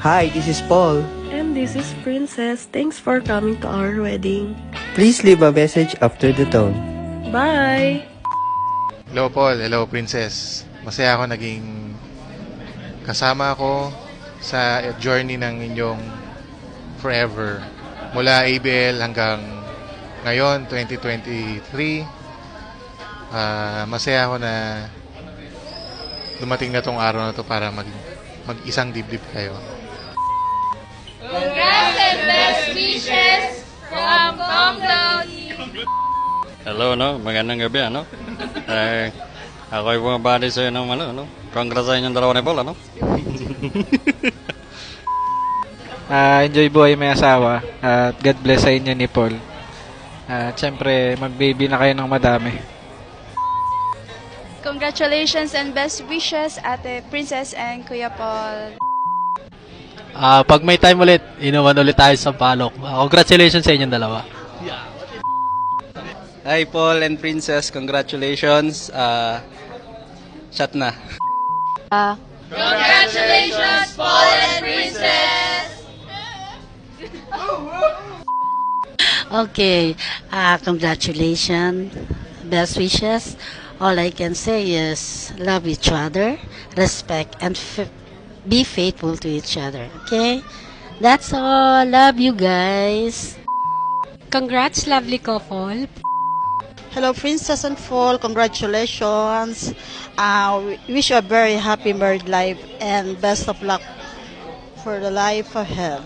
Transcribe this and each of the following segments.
Hi, this is Paul. And this is Princess. Thanks for coming to our wedding. Please leave a message after the tone. Bye! Hello Paul, hello Princess. Masaya ako naging kasama ako sa journey ng inyong forever. Mula ABL hanggang ngayon, 2023. Masaya ako na dumating na tong araw na to para mag-isang dibdib kayo. Congrats and best wishes from Konglo. Hello, no? Magandang gabi, ano? Ako ay bumabati sa'yo ng ano? Congrats sa inyong dalawa ni Paul, ano? Enjoy buhay may asawa at God bless sa inyo ni Paul. At syempre, mag-baby na kayo ng madami. Congratulations and best wishes, Ate Princess and Kuya Paul. Pag may time ulit, inuman ulit tayo sa Palok. Congratulations sa inyong dalawa. Hi Paul and Princess, congratulations. Shot na. Congratulations, Paul and Princess! Okay, congratulations, best wishes. All I can say is love each other, respect, and be faithful to each other. Okay? That's all. Love you guys. Congrats, lovely couple. Hello, Princess and Paul. Congratulations. We wish you a very happy married life and best of luck for the life ahead.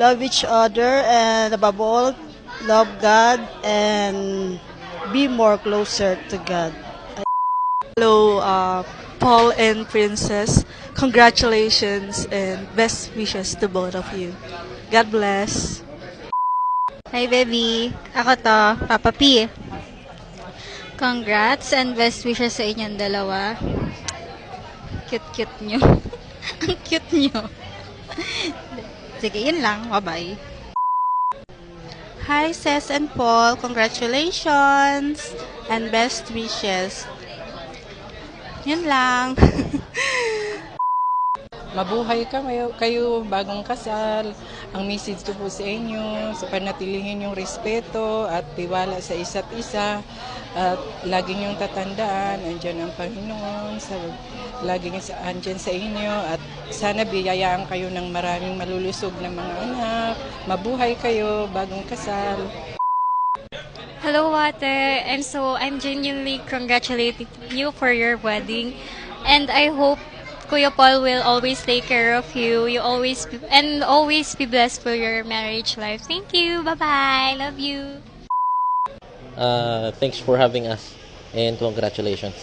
Love each other and above all, love God and be more closer to God. Hello, Paul and Princess. Congratulations and best wishes to both of you. God bless. Hi, baby. Ako to, Papa P. Congrats and best wishes sa inyong dalawa. Cute-cute nyo. Ang cute nyo. Sige, yun lang. Bye-bye. Hi, Ses and Paul. Congratulations and best wishes. Yun lang. Mabuhay kayo bagong kasal. Ang message ko po sa inyo, sa panatilihin yung respeto at tiwala sa isa't isa. At lagi niyong tatandaan, andyan ang Panginoon, lagi niyo andyan sa inyo. At sana biyayaan kayo ng maraming malulusog na mga anak. Mabuhay kayo bagong kasal. Hello, Ate. I'm genuinely congratulating you for your wedding. And I hope Kuya Paul will always take care of you. You always be blessed for your marriage life. Thank you. Bye-bye. Love you. Thanks for having us and congratulations.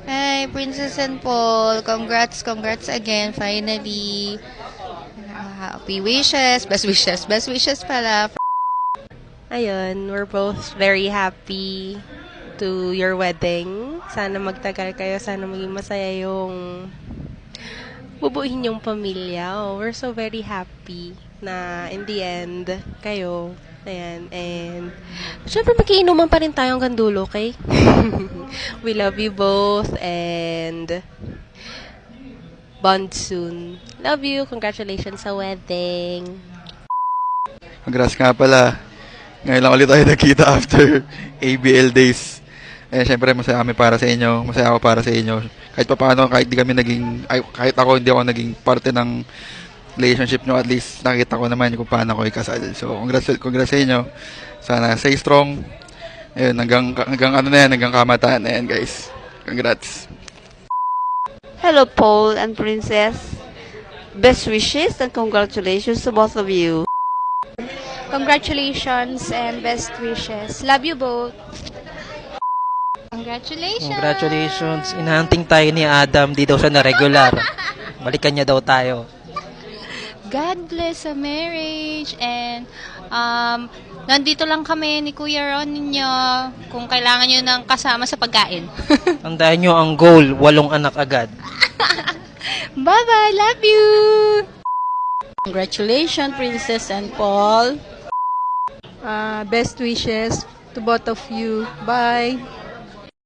Hi, Princess and Paul. Congrats again. Finally. Happy wishes. Best wishes pala. Ayun, we're both very happy to your wedding. Sana magtagal kayo. Sana maging masaya yung bubuin yung pamilya. We're so very happy na in the end, kayo. Ayan. And syempre magkiinuman pa rin tayo hanggang dulo, okay? We love you both and bond soon. Love you. Congratulations sa wedding. Congrats nga pala. Ngayon lang ulit tayo nakita after ABL days. Syempre masaya kami para sa inyo. Masaya ako para sa inyo. Kahit paano, kahit kahit ako hindi ako naging parte ng relationship nyo, at least nakita ko naman kung paano ako ikasal. So, congrats sa inyo. Sana stay strong. Ayun, hanggang kamataan na yan, guys. Congrats. Hello, Paul and Princess. Best wishes and congratulations to both of you. Congratulations and best wishes. Love you both. Congratulations. Inahunting tayo ni Adam. Di daw siya na regular. Balikan niya daw tayo. God bless a marriage and nandito lang kami ni Kuya Ron ninyo kung kailangan nyo ng kasama sa pagkain. Tandaan nyo ang goal, 8 anak agad. Bye-bye, love you! Congratulations, Princess and Paul. Best wishes to both of you. Bye!